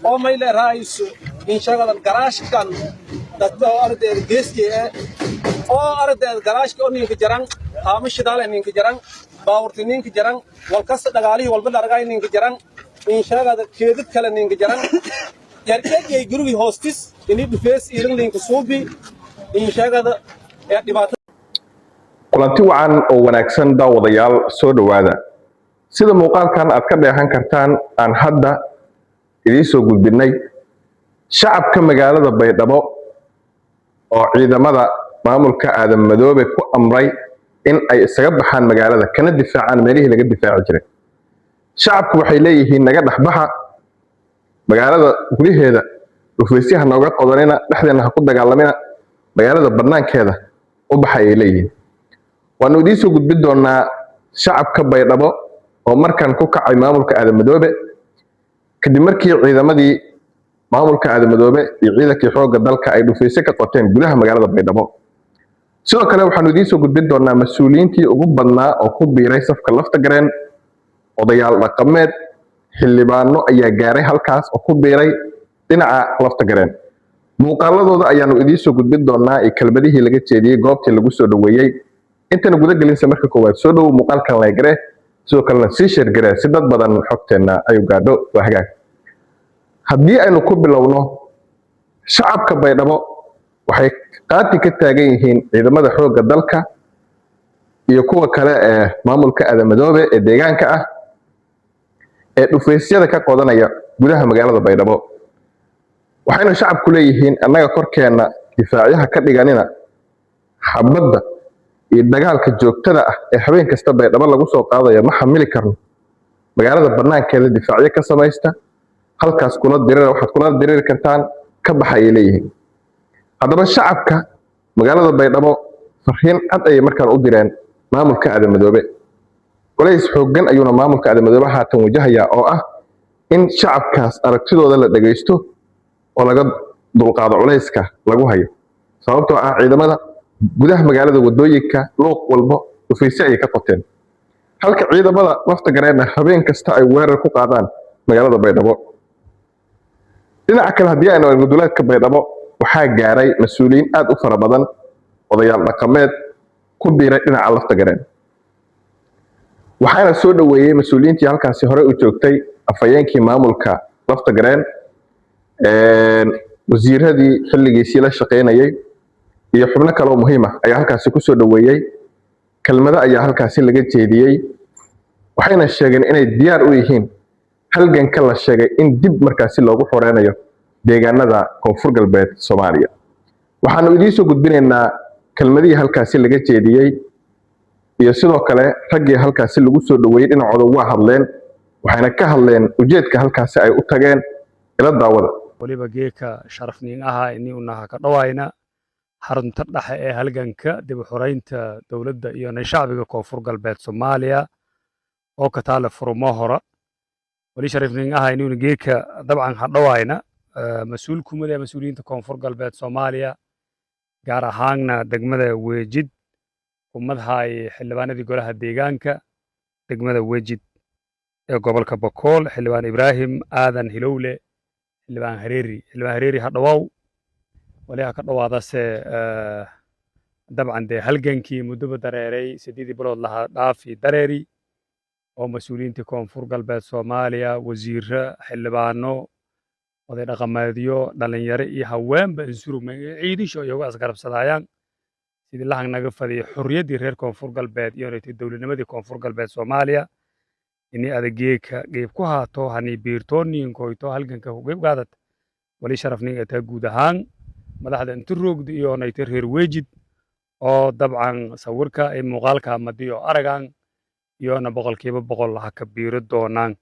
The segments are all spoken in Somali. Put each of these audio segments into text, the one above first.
oo mayle raaisu in shaqada garaashkan dadka arday geeski oo arday garaashka oo ninka jaran haama shidaale ninka jaran baawurti ninka jaran wal kasta dhagaalihi walba largay ninka jaran in shaqada keedid kale ninka jaran yarkeey guriga hostis inii dhufees irin ninka suubi in shaqada ee dhibaato kulanti wacan oo wanaagsan daawadayaal soo dhawaada sida muuqaalkan aad ka dheehan kartaan aan hadda idin soo gudbinay shacabka magaalada Baydhabo oo ciidamada maamulka Aadan Madoobe ku amray in ay isaga baxaan magaalada kana difaacaan meelihii laga difaaci jiray shacabku waxay leeyihiin naga dhaxbaxa magaalada gudaheeda dhufeysyaha nooga qodanina dhexdeena ha ku dagaalamina magaalada banaankeeda u baxay ay leeyihiin waanu idin soo gudbin doonaa shacabka Baydhabo oo markan ku kacay maamulka Aadan Madoobe kadib markii ciidamadii maamulka Aadan Madoobe iyo ciidankii xoogga dalka ay dhufeysyo ka qoteen gudaha magaalada Baydhabo sidoo kale waxaanu idin soo gudbin doonaa mas'uuliyiintii ugu badnaa oo ku biiray safka lafta gareen odayaal dhaqameed xildhibaano ayaa gaaray halkaas oo ku biiray dhinaca lafta gareen muuqaaladooda ayaanu idin soo gudbin doonaa ee kelmadihii laga jeediyay goobtii lagu soo dhaweeyay intana guda gelinsa marka koowaad soo dhaw muuqaalkan la gare sidoo kalena sii share gare si dad badan xogteena ay u gaadho waa hagaag haddii aynu ku bilowno shacabka Baydhabo waxay qaati ka taagan yihiin ciidamada xoogga dalka iyo kuwa kale ee maamulka Aadan Madoobe ee deegaanka ah ee dhufeysyada ka qodanaya gudaha magaalada Baydhabo waxayna shacabku leeyihiin annaga korkeena difaaciyaha ka dhiganina xabadda iyo dagaalka joogtada ah ee habeen kasta Baydhabo lagu soo qaadayo ma xamili karno magaalada banaankeeda difaacyo ka samaysta halkaas kula dirir waxaad kula diriri kartaan ka baxay leeyihiin haddaba shacabka magaalada Baydhabo farxiin cad ay markaan u direen maamulka Aadan Madoobe walays xooggan ayuuna maamulka Aadan Madoobe haatan wajahaya oo ah in shacabkaas aragtidooda la dhageysto oo laga dulqaado culayska lagu hayo sababtoo ah ciidamada gudaha magaalada wadooyinka luuq walba dhufeysyo ay ka qoteen halka ciidamada lafta gareena habeen kasta ay weerar ku qaadaan magaalada Baydhabo dhinaca kale haddii aynu eegno duleedka Baydhabo waxaa gaaray mas'uuliyiin aad u fara badan odayaal dhaqameed ku biiray dhinaca lafta gareen waxaana soo dhaweeyay mas'uuliyiintii halkaasi hore u joogtay afayeenkii maamulka lafta gareen wasiiradii xilligiisii la shaqeynayay iyo xubno kale oo muhiim ah ayaa halkaasi ku soo dhaweeyay kelmado ayaa halkaasi laga jeediyay waxayna sheegeen inay diyaar u yihiin halganka la sheegay in dib markaasi loogu xoreynayo deegaanada koonfur galbeed Soomaaliya waxaanu idin soo gudbinaynaa kelmadihii halkaasi laga jeediyay iyo sidoo kale raggii halkaasi lagu soo dhaweeyay dhinacooda waa hadleen waxayna ka hadleen ujeedka halkaasi ay u tageen ila daawada waliba geeka sharafniin aha inii unaha ka dhawaayna xarunta dhexe ee halganka dib u xoreynta dawladda iyo shacbiga koonfur galbeed Soomaaliya oo ka taala furmo hore wali sharafniin aha inuu geeka dabcan ha dhawaayna mas'uulkumada mas'uuliyiinta koonfur galbeed Soomaaliya gaar ahaanna degmada Weejid ummadhay xildhibaanadii golaha deegaanka degmada Weejid ee gobolka Bakool xildhibaan Ibraahim Aadan Hilowle xildhibaan Hareeri ha dhawaaw wali ha ka dhawaadase dabcan de halgankii muddo dareeray 8 bilood laha dhaafi dareeri oo mas'uuliyiinta koonfur galbeed Soomaaliya wasiirra xildhibaano oday dhaqameedyo dhalinyaro iyo haweenba insurumay ciidisho iyagu asgarabsadayaan sidii lahan naga fadhiyo xurriyadii reer koonfur galbeed iyo dawladnimadii koonfur galbeed Soomaaliya inii adegeeka qeyb ku haato hani biirtooniin koyto halganka uga qaadad wali sharafniin ta guud ahaan madaxda inta roogdi iyo naytir reer Weejid oo dabcan sawirka ay muuqaalka madiyo aragan iyo na boqolkiiba boqol ha ka biiro doonaan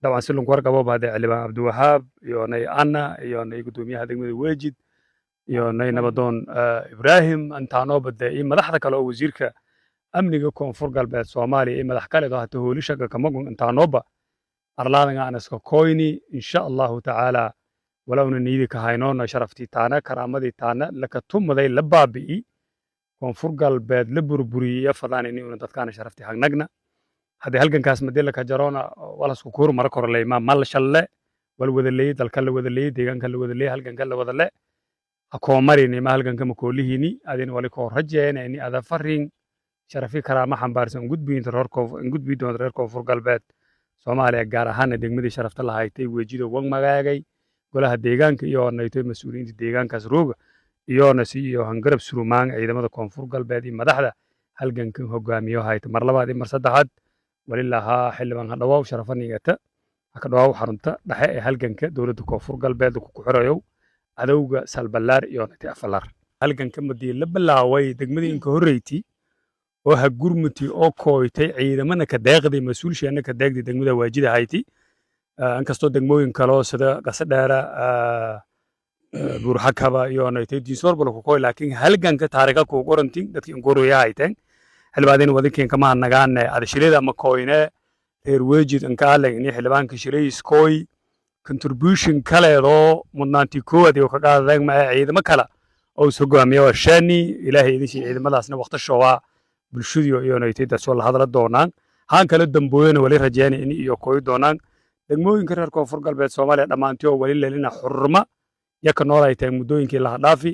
dabcan si lunku warqabo baad xildhibaan Abdiwahaab iyo nay Anna iyo nay gudoomiyaha degmada Weejid iyo nay nabadoon Ibraahim antaano bada iyo madaxda kale oo wasiirka amniga koonfur galbeed Soomaaliya ee madax kale oo hata hoolishaga kama intaanoba arlaadanga aan iska koyni insha Allah ta'ala walawna niidi ka haynoona sharaftii taana karaamadii taana laka tumaday la baabi'i koonfur galbeed la burburiyay fadaan inuu dadkaana sharaftii hagnagna hadii halgankaas madela ka jarona wala isku koor mar korley ma mal shalle والوذلي دالكا الوذلي ديغان كالوذلي هلكن كالوذلي أكومرين ما هلكن كم كولهيني أدين ولكو رجعين إني هذا فرين شرفي كرامة حنبارسون جود بين تركوف جود بين تركوف فرقلبات Soomaaliya gaar ahaan degmadii sharafta lahaaytay wejido wang magaagay golaha deegaanka iyo ornaytay mas'uuliyiinta deegaankaas rooga iyo si iyo hangarab surumaan ciidamada koonfur galbeed iyo madaxda halgankan hogaamiyo hayta mar labaad iyo mar saddexaad walillaha xildhibaan hadhawaaw sharafanigata ka dhawaaw xarunta dhexe ee halganka dowladda koonfur galbeed ku xirayo cadowga salbalaar iyo nati afalar halganka madii la bilaaway degmadii inka horreeytii oo ha gurmuti oo kooytay ciidamada ka deeqday mas'uulsheena ka deeqday degmada waajida hayti inkastoo degmooyin kale oo sida qasadheera buurxakaba iyo naytay diisoor bal ku kooy laakiin halganka taariikha ku qorantiin dadkii ingoroya hayteen xilbaadeen wadinkan kama nagaan adashirada ma kooyne reer waajid inka aleen in xilbaanka shirays kooy contribution kale oo mudnaanti koowad iyo ka qaadeen ma ciidamo kale oo soo go'aamiyo shani ilaahay idin ciidamadaasna waqti showaa bulshadiyo iyo naytayda soo la hadla doonaan haan kala damboyeen wali rajeen in iyo kooy doonaan degmooyinka reer koonfur galbeed Soomaaliya dhamaantii wali leelina xurma yaka noolaytay muddooyinkii la dhaafi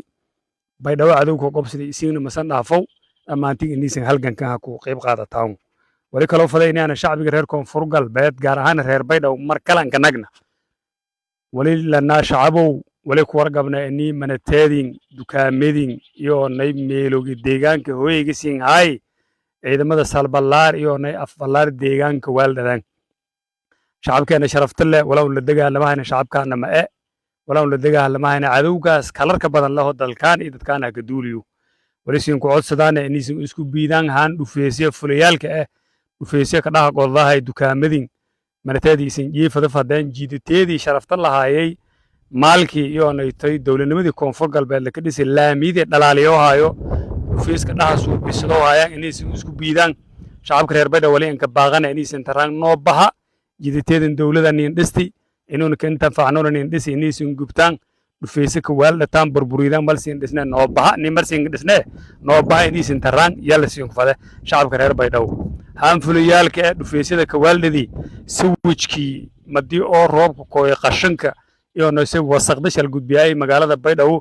baydhabo cadowga qobsidii isiina masan dhaafow dhamaantii inaysan halgankan ku qayb qaadataan wali kala fadaynaana shacbiga reer koonfur galbeed gaar ahaan reer baydhabo mar kalan ka nagna wali lana shacabow wali ku wargabna inii manateedin dukaamadin iyo nay meeloogi deegaanka hooyga siin hay ciidamada salbalaar iyo nay afbalaar deegaanka waaldadan shacabkeena sharafta leh walaw la dagaalamahayna shacabkaana ma walaw la dagaalamahayna cadowgaas kalarka badan laho dalkaan iyo dadkaana ka duuliyo wali siin ku codsadaan inaysan isku biidaan haan dhufeysyo fulayaalka dhufeysyo ka dhaha qodahay dukaamadin manateediisan jiifada fadaan jiidateedii sharafta lahaayay maalkii iyo naytay dawladnimadii koonfur galbeed la ka dhisay laamiyada dhalaaliyo hayo dhufeyska dhaha soo bisado hayaan inaysan isku biidaan shacabka reer baydhabo wali inka baaqana inaysan taraan noo baha jidateedan dawladan in dhisti inuu ka inta faacnoon in dhisi inaysan gubtaan dhufeyska ka waaldataan burburidaan balsiin dhisna noo baha ni marsiin dhisna noo baha inaysan taraan yalla siin fada shacabka reer baydhabo haan fulayaalka dhufeysyada ka waaldadii sawijkii madii oo roobka kooy qashanka iyo nase wasaqda shal gudbiyay magaalada baydhabo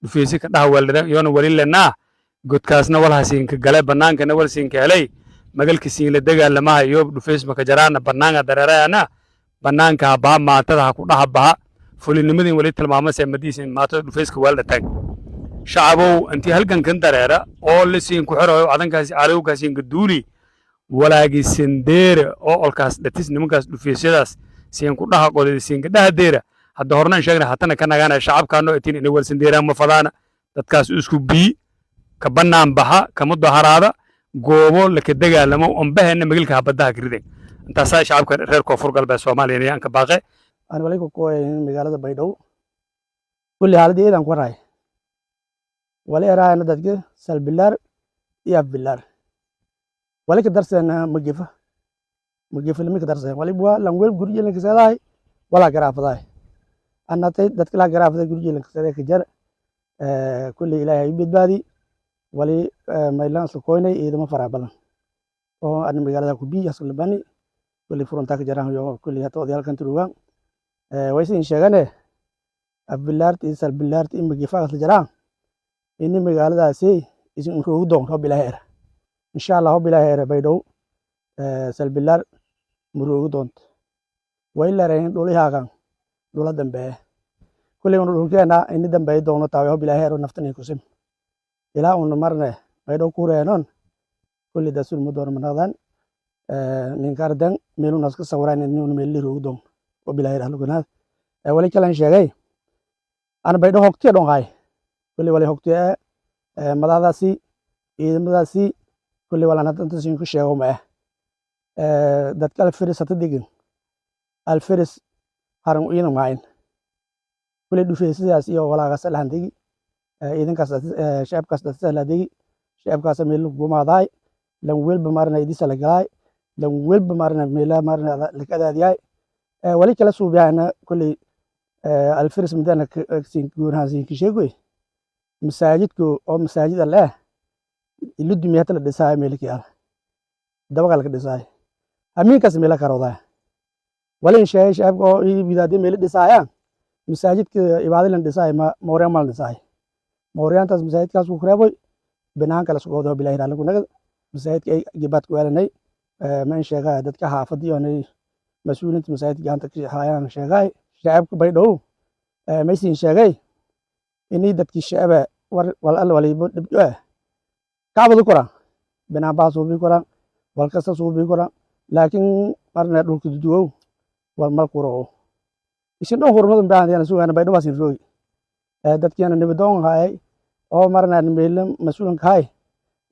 dhufeysyo ka dhaha waaldadan iyo wali lana godkaasna walhaasiin ka galay banaankana walsiin ka helay magalka siin la dagaalamaha iyo dhufeys ma ka jaraana banaanka dareerayana banaanka baa maatada ku dhaha baha fulinimadii wali tilmaamasay madiisin maatada dhufeyska waaldataan shacabow intii halgankan dareera oo la siin ku xirayo cadankaasi cadowgaasi inka duuli walaagi sindeere oo olkaas dhatis nimankaas dhufeysyadaas siin ku dhaha qoday siin ka dhaha deera hadda horna sheegna hatana ka nagaana shacabkaano itin inay wal sindeeraan ma fadaana dadkaas isku bii ka banaan baxa ka mudaharaada goobo la ka dagaalamo umbaheena magalka habadaha grideen intaas shacabka reer koonfur galbeed Soomaaliya aan ka baaqay aan wali ku kooyay magaalada baydhabo kulli haladeedan ku raay wali araayna dadka salbilaar iyo afbilaar wali ka darseena magifa limi ka darseena wali bua langwel guriyeen ka saday wala garaafaday annatay dadka la garaafaday guriyeen ka saday ka jar kulli ilaahay bidbaadi wali maylan soo koynay ciidamo fara badan oo aan magaalada ku biyo asal bani kulli furunta ka jaraan iyo kulli hata odayalkan turugan way siin sheegane afbilaarti salbilaarti magifa ka jaraan in magaaladaasi isin ugu doon hob ilaahay insha Allah hob ilaahay baydhabo salbilaar muruugu doont way la reen dhulihaagan dhula dambe kulli uu dhulkeena in dambe doono taa hob ilaahay naftani ku sim ilaa uu marne baydhabo ku reenon kulli dasul mudoor manadan nin kardan meelu naska sawiraan in meel liruugu doon hob ilaahay haluganaad wali kalan sheegay ana baydhabo hogtiya doon hay kulli wali hogtiya madadaasi ciidamadaasi kulli wala nadanta siin ku sheego ma dadka alfiris hata digin alfiris haran u iidan maayn kulli dhufeysadaas iyo walaagas lahan digi ciidankaas shacabkaas dadka la digi shacabkaas meel lagu maaday lan welba marna idisa la galay lan welba marna meel marna la kadaadiyay wali kala suubiyaana kulli alfiris midana siin guurhaan siin ku sheegoy masaajidku oo masaajida leh ilu dumiyata la dhisay meelkii dabagal ka dhisay amiinkaas meel ka roday walin sheegay shacabka oo bidaadii meel dhisayaan masaajidka ibaadadan dhisay mooriyaan mal dhisay mooriyaantaas masaajidkaas ku reebay banaanka la soo goodo bilaahi raali ku nagad masaajidka ay gibaad ku weelanay ma sheegay dadka xaafadii oo mas'uuliyiinta masaajidka gacanta ka hayaan sheegay shacabka Baydhabo ma siin sheegay inay dadkii shacaba wal alla waliba dhibco kaabadu kora banaan baa soo bi kora wal kasta soo bi kora laakiin marna dhulka duduwow wal mal kuro isin dhow hormadan baahan suugaana Baydhabo siin roogi dadkiina nibadoon hay oo marna meelam mas'uulin hay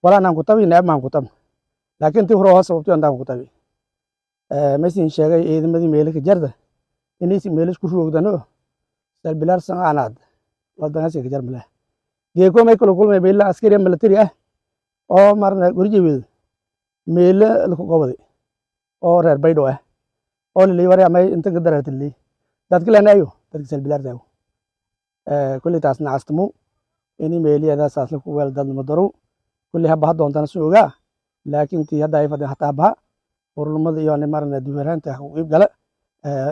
wala naan ku tabi neemaan ku tab laakiin tii hore sababtoo aan ku tabi ma siin sheegay ciidamadii meelka jarda inay si meelis ku roogdano salbilaar sanaad wadana si jar mala geeko may kula kulmay beela askari military oo marna gurjiweed meel la ku qabay oo reer Baydhabo oo la leeyahay ama inta ka daratay dadka leenayo dadka salbilaar tayo kulli taasna astamu inay meeliyada saas la ku weel dad madaro kulli haba doontan suuga laakiin tii hadda ay fadhi hataa ba ururmada iyo marna duwaraanta u qeyb gala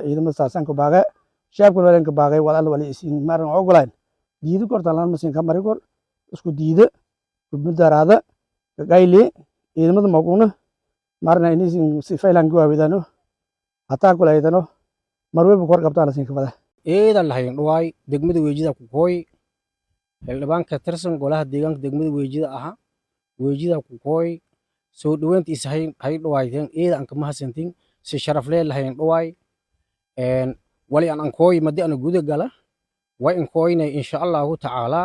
ciidamada saasan ku baaqay shacabku walaal ka baaqay walaal wali isin marna ogolaan diido korta laan masin ka mari kor isku diido gudmudaraada gayli ciidamada maguna marna inay si faylan go'aawidano hataa kulaydano marweb kor qabtaan sin ka fada eedan lahayn dhawaay degmada weejida ku kooy xildhibaanka tirsan golaha deegaanka degmada weejida aha weejida ku kooy soo dhaweyntiisa hay dhawaayeen eedan ka mahadsantiin si sharaf leh lahayn dhawaay wali aan kooy madi aan guud gala way in kooyna insha Allah ta'ala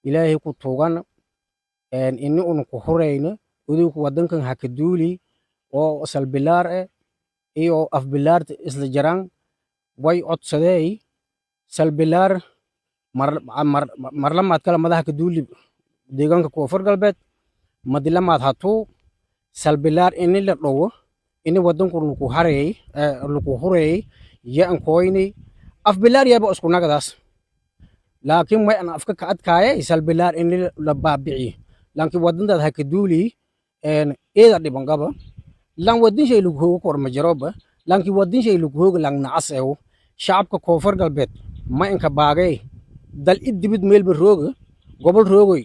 ilaahay ku toogan inni uu ku horeyno uduu wadankan ha ka duuli oo salbilaar iyo afbilaar isla jaraan way codsaday salbilaar marlamaad kala madaxa ka duuli deegaanka Koonfur Galbeed madilamaad hatu salbilaar inni la dhawo inni wadanku ku hareey ku horeey yaan kooyni afbilaar yaba isku nagadaas laakiin way aan afka ka adkaayay salbilaar inni la baabici laakiin wadanda ha ka duuli eeda dhiban gaba lan wadin shay lagu hoogo kor ma jaroba laakiin wadin shay lagu hoogo lang nacaseew shacabka Koonfur Galbeed ma inka baagay dal idibid meelba rooga gobol roogay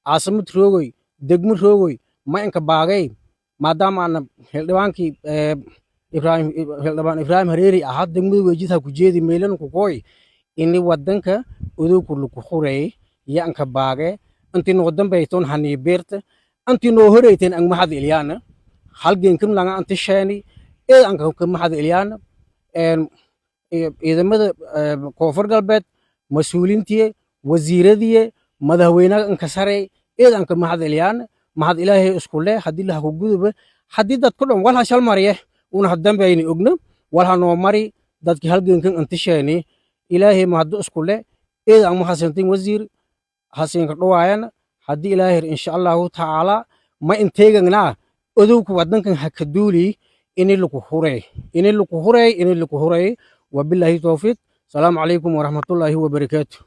caasimad roogay degmo roogay ma inka baagay maadaama aan xildhibaankii Ibrahim Hareeri ahaa degmada weejida ku jeedi meelan ku kooy inni wadanka uduu ku lagu xureey yaanka baagay intii noo dambaytoon hani beerta intii noo horeyteen ang mahad Ilyana halgeenkan laga anti sheeni aan ka mahad Ilyana ciidamada Koonfur Galbeed mas'uuliintii wasiiradii madaxweynaha inka sare aan ka mahad Ilyana mahad Ilaahay isku leh hadii la ku guduba hadii dad ku dhan wal hashal mariye una hadambayni ogna wal hanoo mari dadkii halgeenkan anti sheeni Ilaahay mahad isku leh aan mahadsantiin wasiir hasin ka dhawaayana hadii Ilaahay insha Allah ta'ala ma inteegana uduu wadankan ha ka duuli إني لكو هوري وبالله توفيق. السلام عليكم ورحمة الله وبركاته.